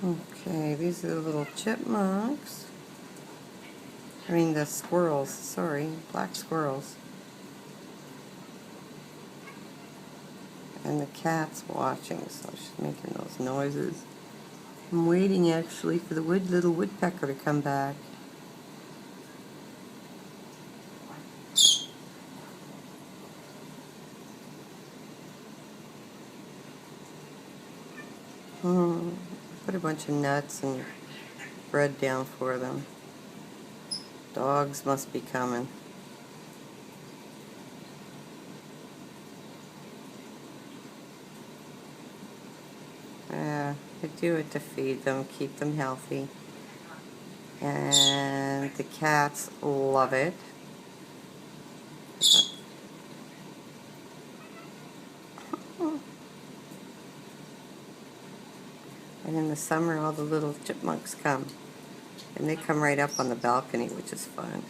Okay, these are the little chipmunks. I mean the squirrels, sorry, black squirrels. And the cat's watching, so she's making those noises. I'm waiting actually for the little woodpecker to come back. Put a bunch of nuts and bread down for them. Dogs must be coming. Yeah, I do it to feed them, keep them healthy. And the cats love it. And in the summer, all the little chipmunks come. And they come right up on the balcony, which is fun.